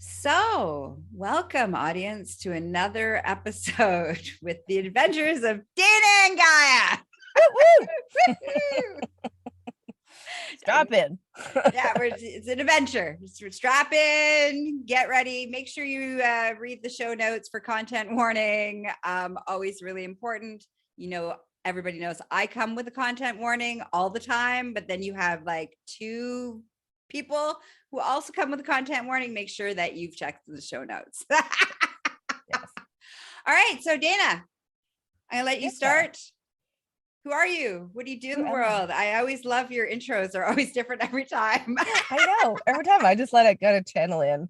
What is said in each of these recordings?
So, welcome, audience, to another episode with the adventures of Dana and Gaia. Strap in. Yeah, it's an adventure. Strap in, get ready. Make sure you read the show notes for content warning. Always really important. Everybody knows I come with a content warning all the time, but then you have like two people who also come with a content warning. Make sure that you've checked the show notes. Yes. All right. So Dana, I'll let you start. Who are you? What do you do in the world? I always love your intros. They're always different every time. I know. Every time I just let it go to channel in.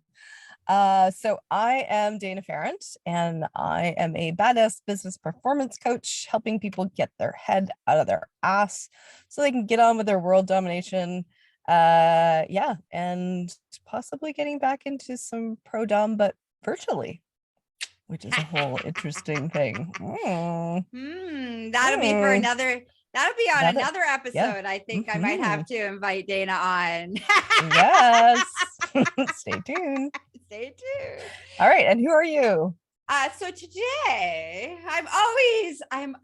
So I am Dana Pharant, and I am a badass business performance coach, helping people get their head out of their ass so they can get on with their world domination. And possibly getting back into some pro dom, but virtually, which is a whole interesting thing. That'll be for another. That'll be on another episode. Yeah. I think I might have to invite Dana on. Yes. Stay tuned. Stay tuned. All right. And who are you? So today I'm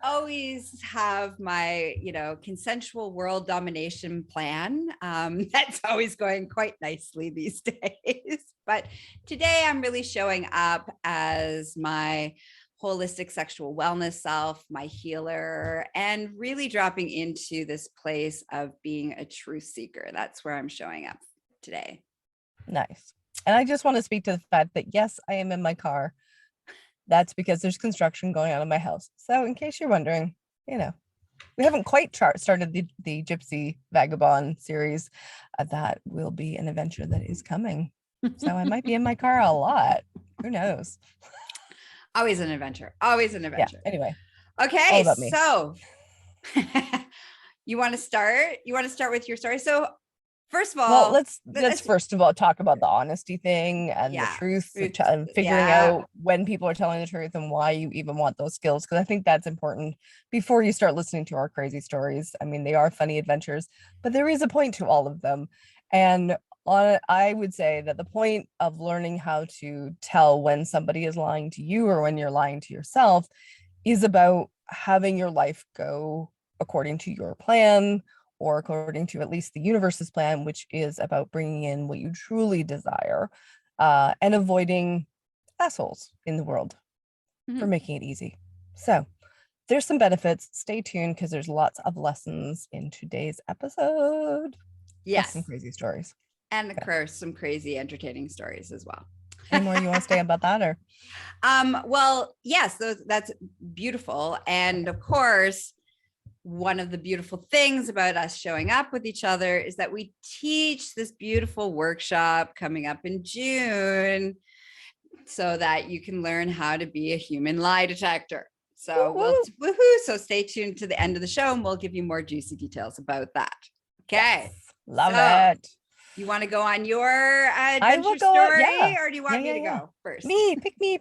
always have my, consensual world domination plan. That's always going quite nicely these days. But today I'm really showing up as my holistic sexual wellness self, my healer, and really dropping into this place of being a truth seeker. That's where I'm showing up today. Nice. And I just want to speak to the fact that, yes, I am in my car. That's because there's construction going on in my house. So in case you're wondering, we haven't quite started the Gypsy Vagabond series. That will be an adventure that is coming. So I might be in my car a lot. Who knows? Always an adventure. Always an adventure. Yeah, anyway. Okay. So you want to start? You want to start with your story? So first of all, let's first of all talk about the honesty thing and the truth and figuring out when people are telling the truth and why you even want those skills, because I think that's important before you start listening to our crazy stories. I mean, they are funny adventures, but there is a point to all of them. And I would say that the point of learning how to tell when somebody is lying to you or when you're lying to yourself is about having your life go according to your plan, or according to at least the universe's plan, which is about bringing in what you truly desire, and avoiding assholes in the world for making it easy. So there's some benefits. Stay tuned, because there's lots of lessons in today's episode. Yes. Some crazy stories. And of course, some crazy entertaining stories as well. Any more you want to say about that, or? Well, yes, that's beautiful. And of course, one of the beautiful things about us showing up with each other is that we teach this beautiful workshop coming up in June so that you can learn how to be a human lie detector. So So stay tuned to the end of the show and we'll give you more juicy details about that. Okay. Yes. Love it. You want to go on your adventure story, or do you want me to go first? Pick me.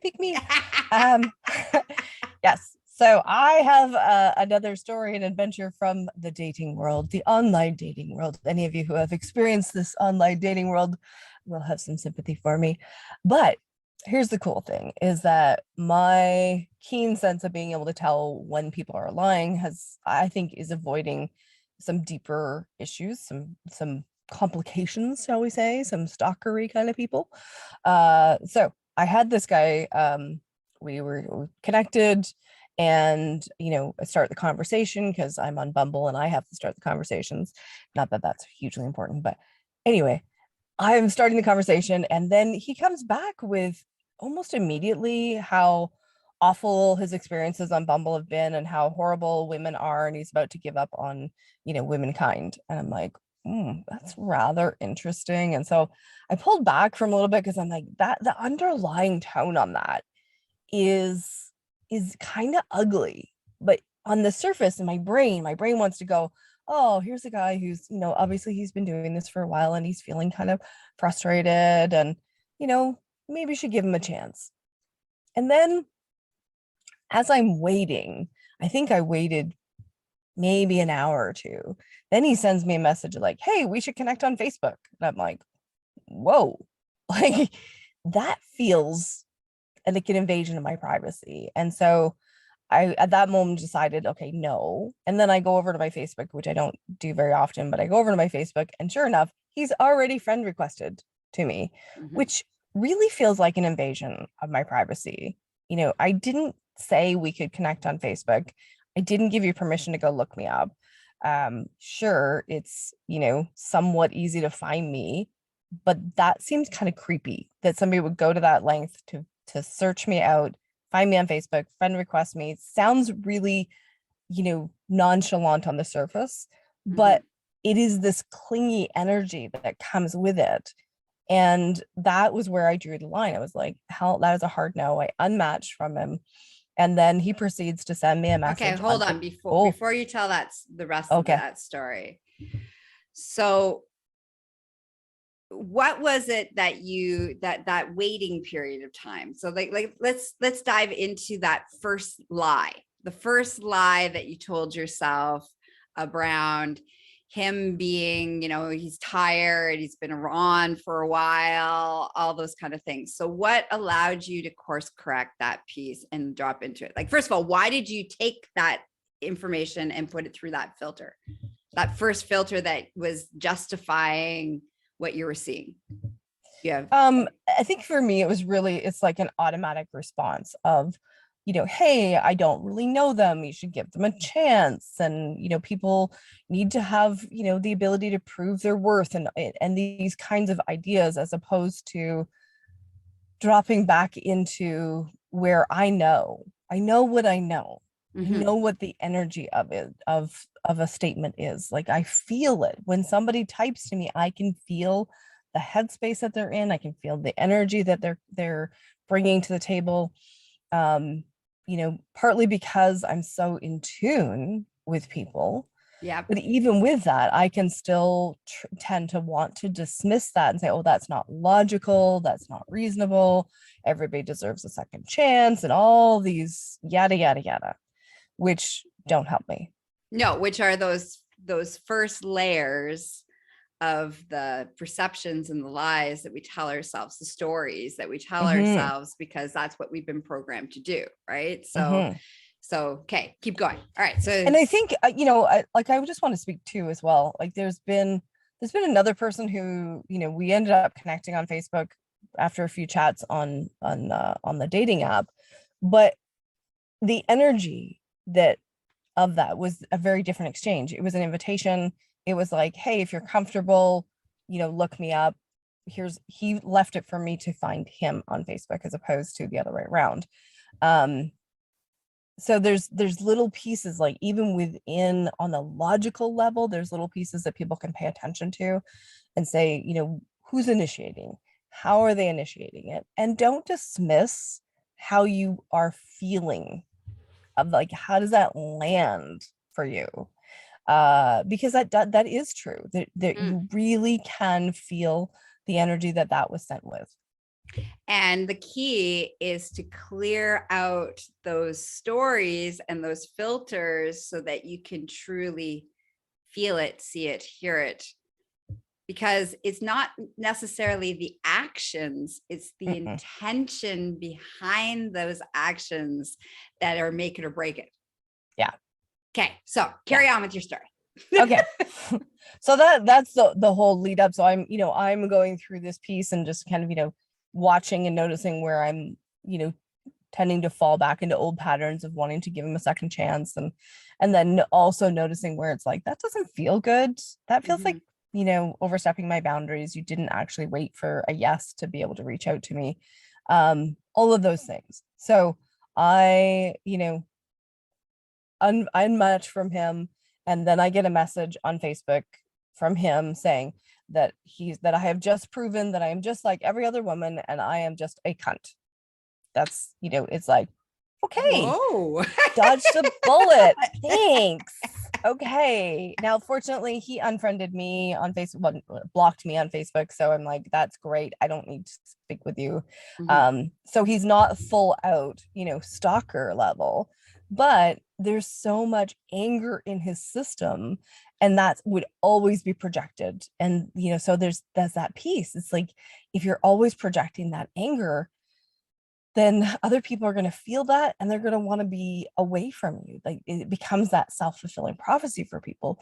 Yes. So I have another story and adventure from the dating world, the online dating world. Any of you who have experienced this online dating world will have some sympathy for me. But here's the cool thing, is that my keen sense of being able to tell when people are lying is avoiding some deeper issues, some complications, shall we say, some stalkery kind of people. So I had this guy, we were connected, and I start the conversation because I'm on Bumble and I have to start the conversations. Not that that's hugely important, but anyway, I'm starting the conversation, and then he comes back with almost immediately how awful his experiences on Bumble have been and how horrible women are, and he's about to give up on womankind. And I'm like, that's rather interesting. And so I pulled back from a little bit, because I'm like, that the underlying tone on that is kind of ugly. But on the surface, in my brain wants to go, oh, here's a guy who's, obviously he's been doing this for a while and he's feeling kind of frustrated, and maybe you should give him a chance. And then as I'm waiting, I think I waited maybe an hour or two. Then he sends me a message like, hey, we should connect on Facebook. And I'm like, whoa, like that feels like an invasion of my privacy. And so I, at that moment, decided, okay, no. And then I go over to my Facebook, which I don't do very often, but I go over to my Facebook, and sure enough, he's already friend requested to me, which really feels like an invasion of my privacy. You know, I didn't say we could connect on Facebook. I didn't give you permission to go look me up. Sure, it's, you know, somewhat easy to find me, but that seems kind of creepy that somebody would go to that length to search me out, find me on Facebook, friend request me. It sounds really, you know, nonchalant on the surface, but it is this clingy energy that comes with it. And that was where I drew the line. I was like, hell, that is a hard no. I unmatched from him. And then he proceeds to send me a message. Okay, hold on before you tell the rest of that story. So what was it that that waiting period of time? So like let's dive into that first lie. The first lie that you told yourself around him being, you know, he's tired, he's been on for a while, all those kind of things. So what allowed you to course correct that piece and drop into it? Like, first of all, why did you take that information and put it through that filter? That first filter that was justifying what you were seeing? Yeah. I think for me, it was really, it's like an automatic response of, you know, hey, I don't really know them. You should give them a chance. And, you know, people need to have, you know, the ability to prove their worth and these kinds of ideas, as opposed to dropping back into where I know what I know. I know what the energy of it, of a statement is. Like, I feel it. When somebody types to me, I can feel the headspace that they're in. I can feel the energy that they're bringing to the table. You know, partly because I'm so in tune with people. Yeah. But even with that, I can still tend to want to dismiss that and say, oh, that's not logical. That's not reasonable. Everybody deserves a second chance, and all these yada, yada, yada, which don't help me. No, which are those first layers of the perceptions and the lies that we tell ourselves, the stories that we tell ourselves, because that's what we've been programmed to do, right? So okay, keep going. All right. So, and I think, you know, I just want to speak to as well, like there's been another person who, you know, we ended up connecting on Facebook after a few chats on the dating app, but the energy of that was a very different exchange. It was an invitation. It was like, hey, if you're comfortable, you know, look me up. He left it for me to find him on Facebook, as opposed to the other way around. So there's little pieces, like even within, on the logical level, there's little pieces that people can pay attention to and say, you know, who's initiating? How are they initiating it? And don't dismiss how you are feeling, of like, how does that land for you? Because that is true, that you really can feel the energy that was sent with. And the key is to clear out those stories and those filters so that you can truly feel it, see it, hear it. Because it's not necessarily the actions, it's the intention behind those actions that are make it or break it. Yeah. Okay, so carry on with your story. Okay. So that's the whole lead up. So I'm going through this piece and just kind of, you know, watching and noticing where I'm, you know, tending to fall back into old patterns of wanting to give him a second chance, and then also noticing where it's like, that doesn't feel good. That feels like, you know, overstepping my boundaries. You didn't actually wait for a yes to be able to reach out to me. All of those things. So I, you know, unmatched from him. And then I get a message on Facebook from him saying that I have just proven that I am just like every other woman, and I am just a cunt. That's, you know, it's like, okay, dodged a bullet. Thanks. Okay. Now, fortunately, he unfriended me on Facebook, blocked me on Facebook. So I'm like, that's great. I don't need to speak with you. So he's not full out, you know, stalker level, but there's so much anger in his system. And that would always be projected. And, so there's that piece. It's like, if you're always projecting that anger, then other people are going to feel that and they're going to want to be away from you. Like, it becomes that self-fulfilling prophecy for people,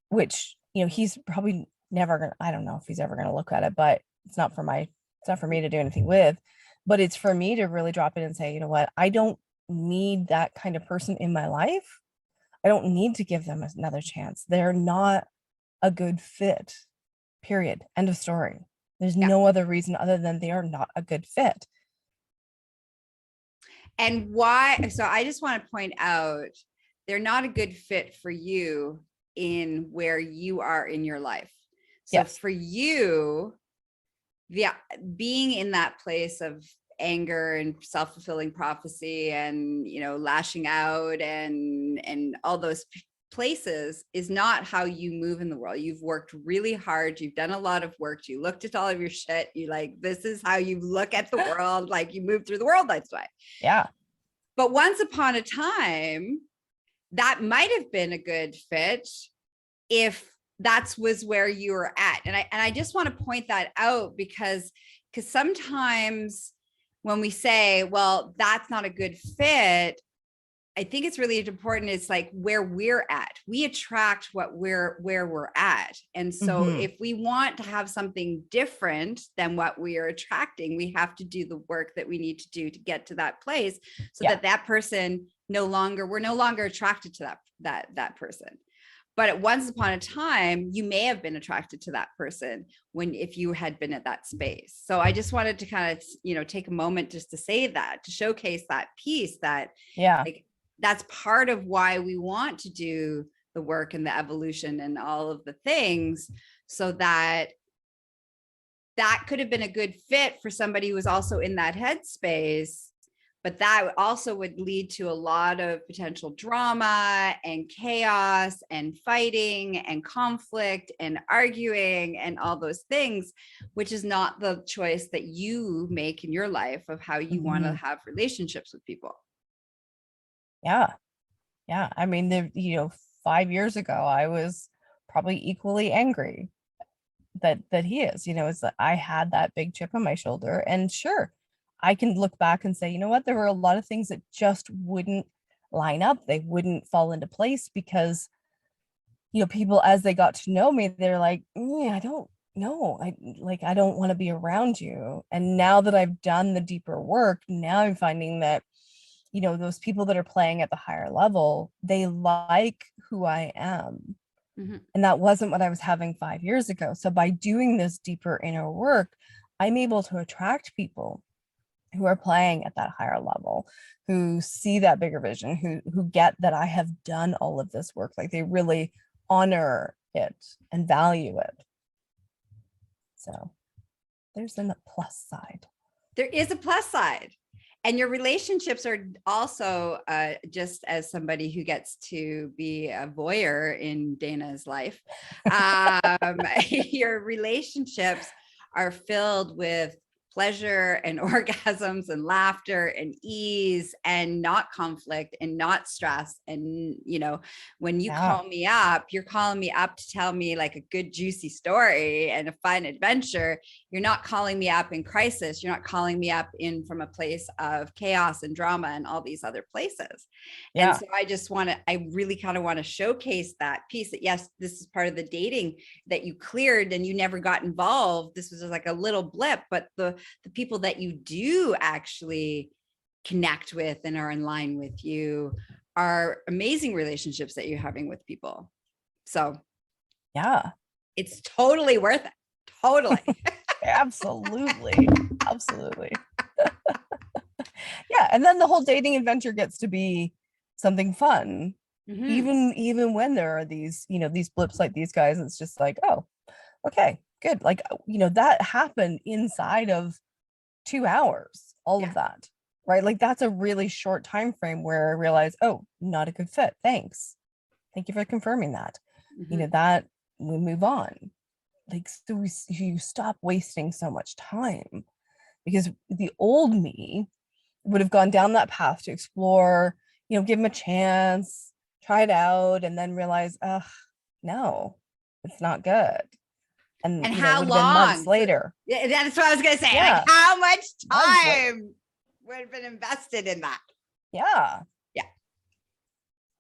which, he's probably never going to, I don't know if he's ever going to look at it, but it's not for me to do anything with, but it's for me to really drop in and say, you know what, I don't need that kind of person in my life. I don't need to give them another chance. They're not a good fit, period. End of story. There's no other reason other than they are not a good fit. And why? So I just want to point out, they're not a good fit for you in where you are in your life. So for you, being in that place of anger and self-fulfilling prophecy and, lashing out and all those places is not how you move in the world. You've worked really hard. You've done a lot of work. You looked at all of your shit. You this is how you look at the world. Like, you move through the world this way. Yeah. But once upon a time, that might have been a good fit if that was where you were at. And I just want to point that out because sometimes when we say, well, that's not a good fit, I think it's really important. It's like where we're at. We attract where we're at. And so if we want to have something different than what we are attracting, we have to do the work that we need to do to get to that place so that person we're no longer attracted to that person. But at once upon a time, you may have been attracted to that person if you had been at that space. So I just wanted to kind of, take a moment just to say that, to showcase that piece that, that's part of why we want to do the work and the evolution and all of the things, so that could have been a good fit for somebody who was also in that headspace. But that also would lead to a lot of potential drama and chaos and fighting and conflict and arguing and all those things, which is not the choice that you make in your life of how you want to have relationships with people. Yeah. Yeah. I mean, 5 years ago, I was probably equally angry that he is, it's that I had that big chip on my shoulder. And sure, I can look back and say, you know what, there were a lot of things that just wouldn't line up. They wouldn't fall into place because, people, as they got to know me, they're like, I don't know. I don't want to be around you. And now that I've done the deeper work, now I'm finding that, those people that are playing at the higher level, they like who I am. And that wasn't what I was having 5 years ago. So by doing this deeper inner work, I'm able to attract people who are playing at that higher level, who see that bigger vision, who get that I have done all of this work. Like, they really honor it and value it. So there's a plus side. There is a plus side. And your relationships are also, just as somebody who gets to be a voyeur in Dana's life, your relationships are filled with pleasure and orgasms and laughter and ease and not conflict and not stress. And, when you call me up, you're calling me up to tell me like a good, juicy story and a fun adventure. You're not calling me up in crisis. You're not calling me up from a place of chaos and drama and all these other places. And so I really kind of want to showcase that piece that, yes, this is part of the dating that you cleared and you never got involved. This was just like a little blip, but the people that you do actually connect with and are in line with you are amazing relationships that you're having with people. So it's totally worth it. Totally. Absolutely. Absolutely. Yeah. And then the whole dating adventure gets to be something fun. Even when there are these, these blips like these guys, it's just like, oh, okay, good. Like, that happened inside of 2 hours, all of that, right? Like, that's a really short time frame where I realized, oh, not a good fit. Thank you for confirming that. That we move on. Like, so you stop wasting so much time, because the old me would have gone down that path to explore, give him a chance, try it out, and then realize, no, it's not good. And And you know, how would have been months long? later. Yeah, that's what I was gonna say. Like, Yeah, how much months later. time would have been invested in that? Yeah. Yeah.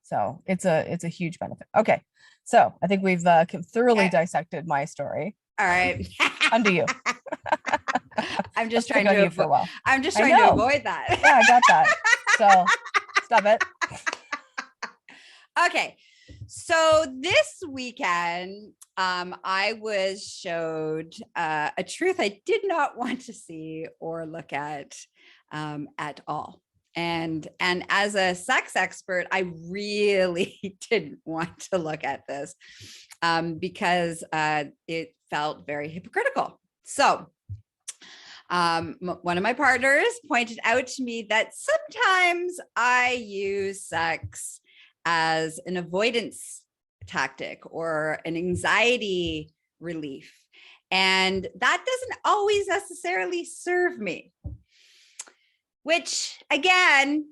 So it's a huge benefit. Okay. So I think we've thoroughly dissected my story. All right. Undo you. I'm just Let's pick trying on to you for a while. I'm just I trying to know. avoid that. Yeah, I got that. So stop it. Okay. So this weekend, I was showed a truth I did not want to see or look at all. And as a sex expert, I really didn't want to look at this because it felt very hypocritical. So one of my partners pointed out to me that sometimes I use sex as an avoidance tactic or an anxiety relief. And that doesn't always necessarily serve me, which again,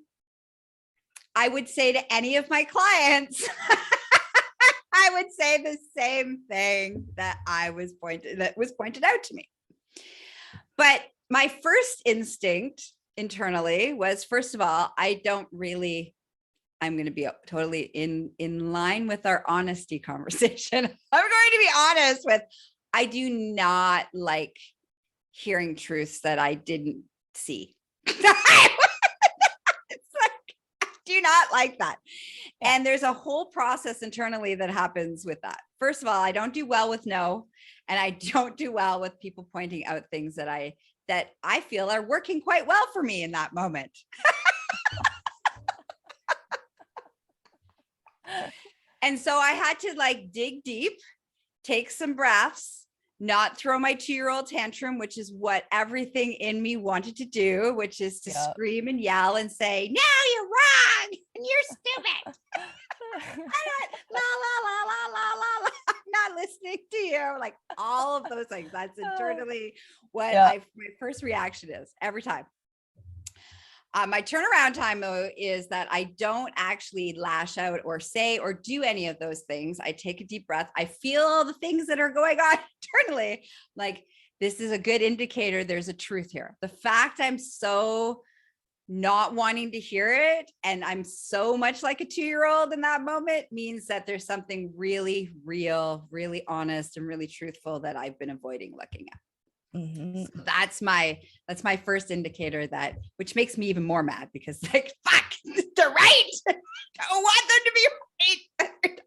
I would say to any of my clients, I would say the same thing that was pointed out to me. But my first instinct internally was, first of all, I'm going to be totally in line with our honesty conversation. I'm going to be honest with, I do not like hearing truths that I didn't see. It's like, I do not like that. And there's a whole process internally that happens with that. First of all, I don't do well with no, and I don't do well with people pointing out things that I feel are working quite well for me in that moment. And so I had to like dig deep, take some breaths, not throw my 2-year-old tantrum, which is what everything in me wanted to do, which is to scream and yell and say, no, you're wrong and you're stupid. I'm not listening to you. Like all of those things. That's internally what my first reaction is every time. My turnaround time, though, is that I don't actually lash out or say or do any of those things. I take a deep breath. I feel the things that are going on internally. Like, this is a good indicator there's a truth here. The fact I'm so not wanting to hear it and I'm so much like a 2-year-old in that moment means that there's something really real, really honest, and really truthful that I've been avoiding looking at. Mm-hmm. So that's my first indicator, that which makes me even more mad because like, fuck, they're right. I don't want them to be right.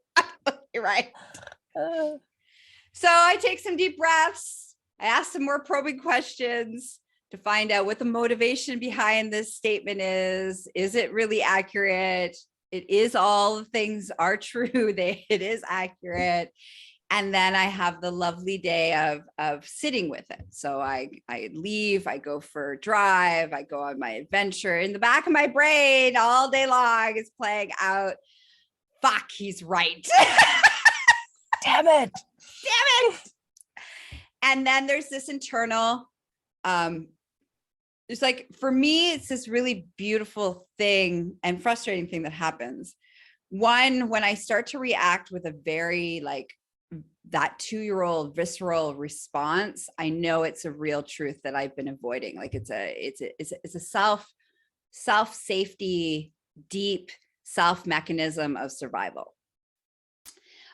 You're right. So I take some deep breaths. I ask some more probing questions to find out what the motivation behind this statement is. Is it really accurate? It is, all the things are true. It is accurate. And then I have the lovely day of sitting with it. So I leave, I go for a drive, I go on my adventure. In the back of my brain all day long is playing out, fuck, he's right. Damn it. And then there's this internal, it's like, for me, it's this really beautiful thing and frustrating thing that happens. One, when I start to react with a very like that 2-year-old visceral response, I know it's a real truth that I've been avoiding. Like it's a self safety, deep self mechanism of survival.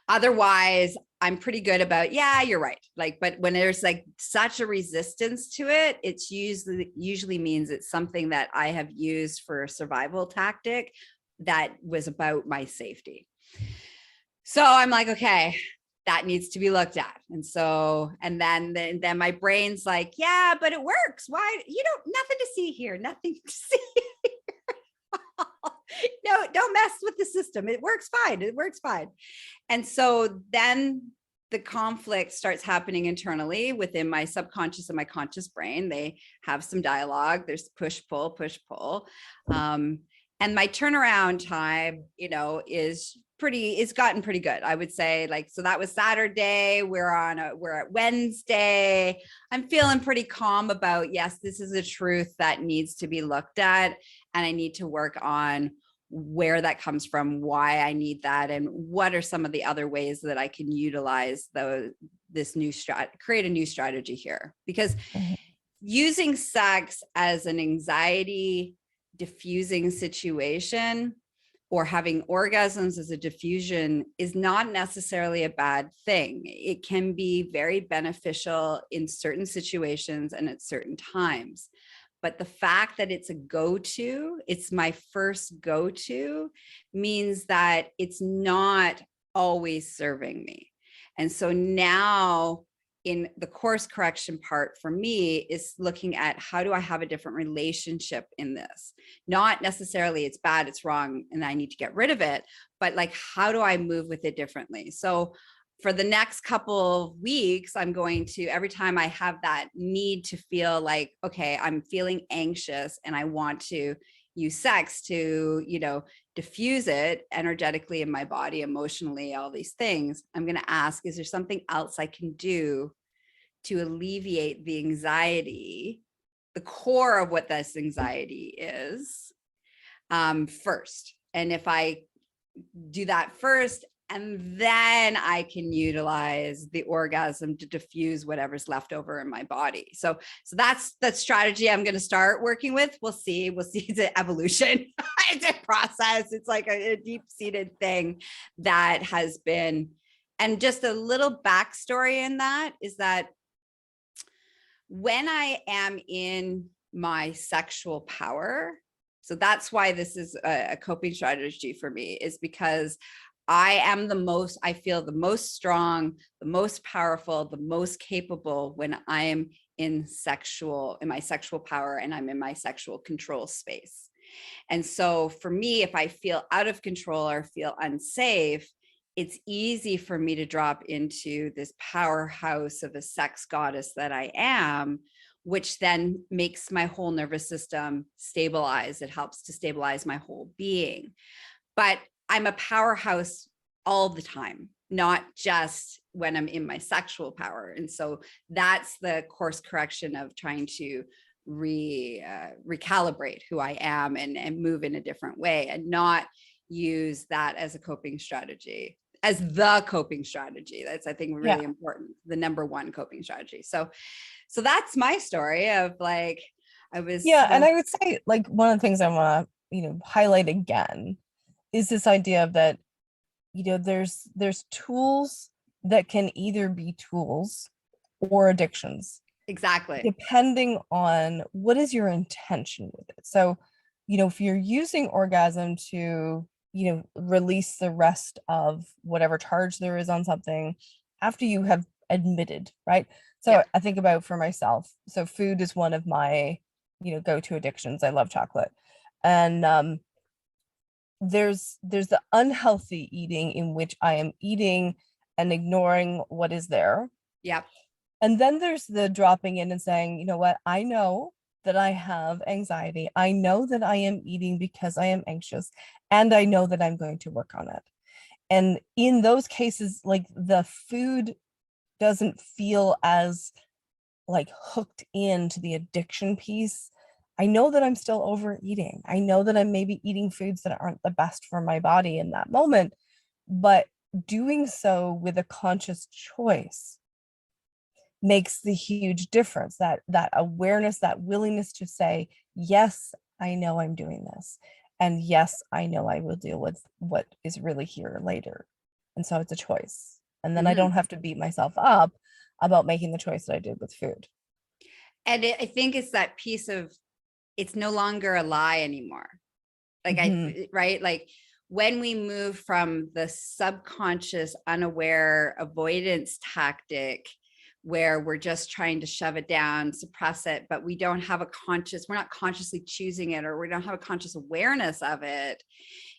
Otherwise, I'm pretty good about, yeah, you're right. Like, but when there's like such a resistance to it, it's usually means it's something that I have used for a survival tactic that was about my safety. So I'm like, okay, that needs to be looked at. And so, and then my brain's like, yeah, but it works. Why? Nothing to see here. Nothing to see here. No, don't mess with the system. It works fine. It works fine. And so then the conflict starts happening internally within my subconscious and my conscious brain. They have some dialogue. There's push, pull, push, pull. And my turnaround time, it's gotten pretty good. I would say, like, so that was Saturday. We're at Wednesday. I'm feeling pretty calm about, yes, this is a truth that needs to be looked at. And I need to work on where that comes from, why I need that, and what are some of the other ways that I can utilize this new create a new strategy here. Because using sex as an anxiety diffusing situation, or having orgasms as a diffusion, is not necessarily a bad thing. It can be very beneficial in certain situations and at certain times. But the fact that it's a go-to, it's my first go-to, means that it's not always serving me. And so now, in the course correction part for me, is looking at how do I have a different relationship in this? Not necessarily it's bad, it's wrong, and I need to get rid of it, but like, how do I move with it differently? So for the next couple of weeks, I'm going to, every time I have that need to feel like, okay, I'm feeling anxious and I want to use sex to, diffuse it energetically in my body, emotionally, all these things, I'm going to ask, is there something else I can do to alleviate the anxiety, the core of what this anxiety is, first? And if I do that first, and then I can utilize the orgasm to diffuse whatever's left over in my body. So that's the strategy I'm going to start working with. We'll see. It's an evolution. It's a process. It's like a deep-seated thing that has been, and just a little backstory in that is that when I am in my sexual power, so that's why this is a coping strategy for me, is because I feel the most strong, the most powerful, the most capable when I am in my sexual power and I'm in my sexual control space. And so for me, if I feel out of control or feel unsafe, it's easy for me to drop into this powerhouse of a sex goddess that I am, which then makes my whole nervous system stabilize. It helps to stabilize my whole being. But I'm a powerhouse all the time, not just when I'm in my sexual power. And so that's the course correction of trying to recalibrate who I am and move in a different way, and not use that as a coping strategy, as the coping strategy. That's, I think, really important, the number one coping strategy. So that's my story of like, and I would say, like, one of the things I want to, highlight again is this idea of that, there's tools that can either be tools or addictions. Exactly. Depending on what is your intention with it. So, if you're using orgasm to, release the rest of whatever charge there is on something after you have admitted, right? So I think about for myself. So food is one of my, go-to addictions. I love chocolate. And there's the unhealthy eating, in which I am eating and ignoring what is there. Yep. And then there's the dropping in and saying, you know what, I know that I have anxiety. I know that I am eating because I am anxious, and I know that I'm going to work on it. And in those cases, like, the food doesn't feel as like hooked into the addiction piece. I know that I'm still overeating. I know that I'm maybe eating foods that aren't the best for my body in that moment, but doing so with a conscious choice makes the huge difference. That awareness, that willingness to say, yes, I know I'm doing this. And yes, I know I will deal with what is really here later. And so it's a choice. And then I don't have to beat myself up about making the choice that I did with food. And I think it's that piece of, it's no longer a lie anymore. Like right? Like, when we move from the subconscious, unaware avoidance tactic, where we're just trying to shove it down, suppress it, but we don't have we're not consciously choosing it, or we don't have a conscious awareness of it.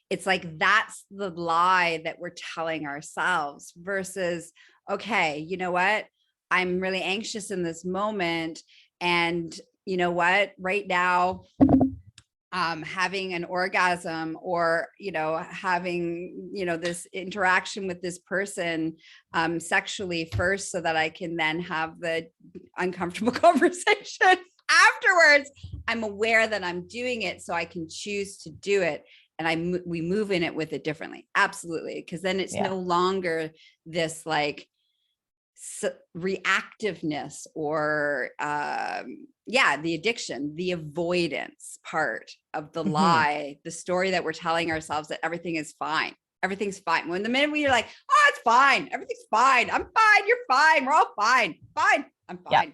It's like, that's the lie that we're telling ourselves, versus, okay, you know what? I'm really anxious in this moment. And you know what? Right now, having an orgasm, or, having, this interaction with this person sexually first, so that I can then have the uncomfortable conversation afterwards. I'm aware that I'm doing it, so I can choose to do it. and we move in it with it differently. Absolutely. Because then it's no longer this like reactiveness or the addiction, the avoidance part of the lie, the story that we're telling ourselves that everything is fine. Everything's fine. When the minute we're like, oh, it's fine. Everything's fine. I'm fine. You're fine. We're all fine. Fine. I'm fine.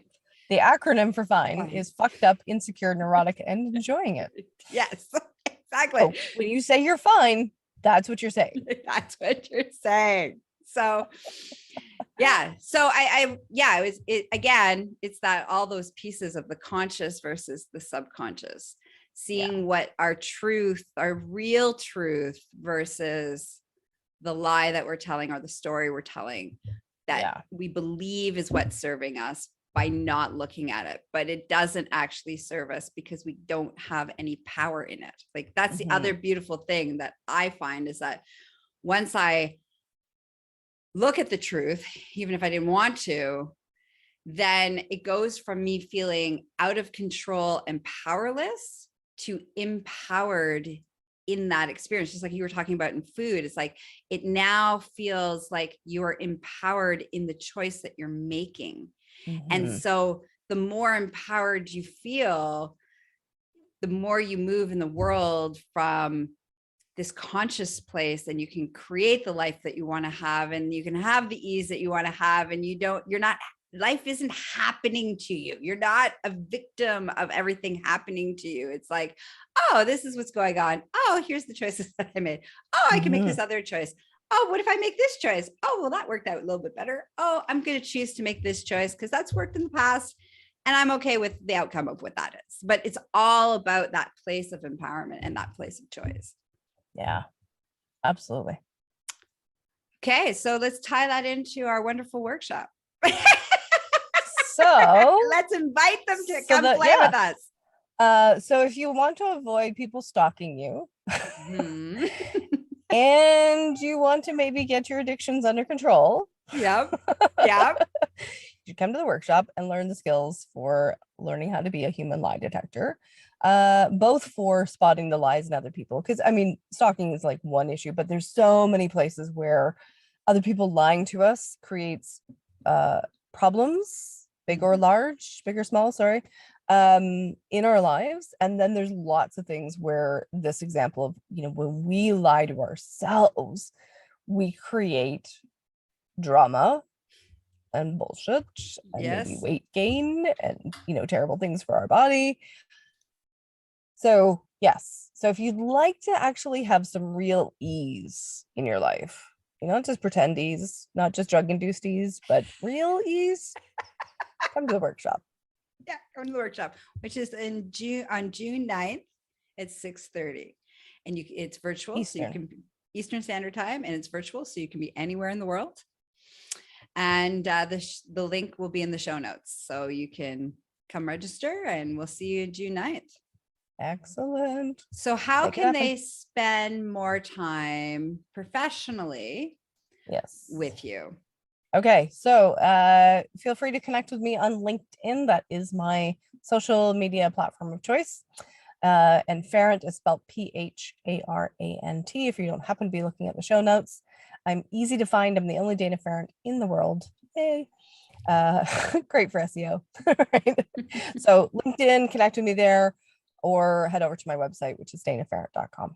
The acronym for fine is fucked up, insecure, neurotic, and enjoying it. Yes, exactly. So when you say you're fine, that's what you're saying. That's what you're saying. So yeah. So it's that all those pieces of the conscious versus the subconscious, seeing what our truth, our real truth versus the lie that we're telling or the story we're telling that we believe is what's serving us by not looking at it, but it doesn't actually serve us because we don't have any power in it. Like that's the other beautiful thing that I find is that once I look at the truth, even if I didn't want to, then it goes from me feeling out of control and powerless to empowered in that experience. Just like you were talking about in food, it's like, it now feels like you are empowered in the choice that you're making. And so the more empowered you feel, the more you move in the world from this conscious place, and you can create the life that you want to have, and you can have the ease that you want to have. And life isn't happening to you. You're not a victim of everything happening to you. It's like, oh, this is what's going on. Oh, here's the choices that I made. Oh, I can make this other choice. Oh, what if I make this choice? Oh, well, that worked out a little bit better. Oh, I'm going to choose to make this choice because that's worked in the past. And I'm okay with the outcome of what that is. But it's all about that place of empowerment and that place of choice. Yeah, absolutely. Okay, so let's tie that into our wonderful workshop. So let's invite them to come play with us. So if you want to avoid people stalking you, and you want to maybe get your addictions under control, you come to the workshop and learn the skills for learning how to be a human lie detector, both for spotting the lies in other people. Because I mean, stalking is like one issue, but there's so many places where other people lying to us creates problems, big or large, big or small, sorry, in our lives. And then there's lots of things where this example of, when we lie to ourselves, we create drama and bullshit and maybe weight gain and, terrible things for our body. So yes. So if you'd like to actually have some real ease in your life, not just pretend ease, not just drug-induced ease, but real ease, come to the workshop. Yeah, come to the workshop, which is on June 9th at 6:30. And it's virtual, so you can Eastern Standard Time, and it's virtual, so you can be anywhere in the world. And the link will be in the show notes, so you can come register, and we'll see you June 9th. Excellent. So how can they spend more time professionally with you? Okay, so feel free to connect with me on LinkedIn. That is my social media platform of choice. And Pharant is spelled Pharant if you don't happen to be looking at the show notes. I'm easy to find. I'm the only Dana Pharant in the world. Hey. Great for SEO. Right? So LinkedIn, connect with me there, or head over to my website, which is danapharant.com.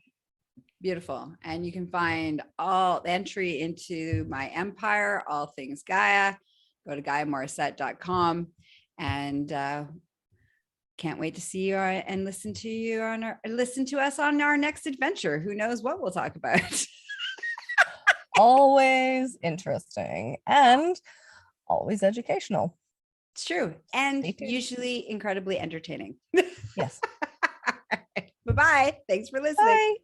Beautiful. And you can find all entry into my empire, all things Gaia. Go to GaiaMorrissette.com, and can't wait to see you and listen to us on our next adventure. Who knows what we'll talk about? Always interesting and always educational. It's true. And usually incredibly entertaining. Yes. Bye-bye. Thanks for listening. Bye.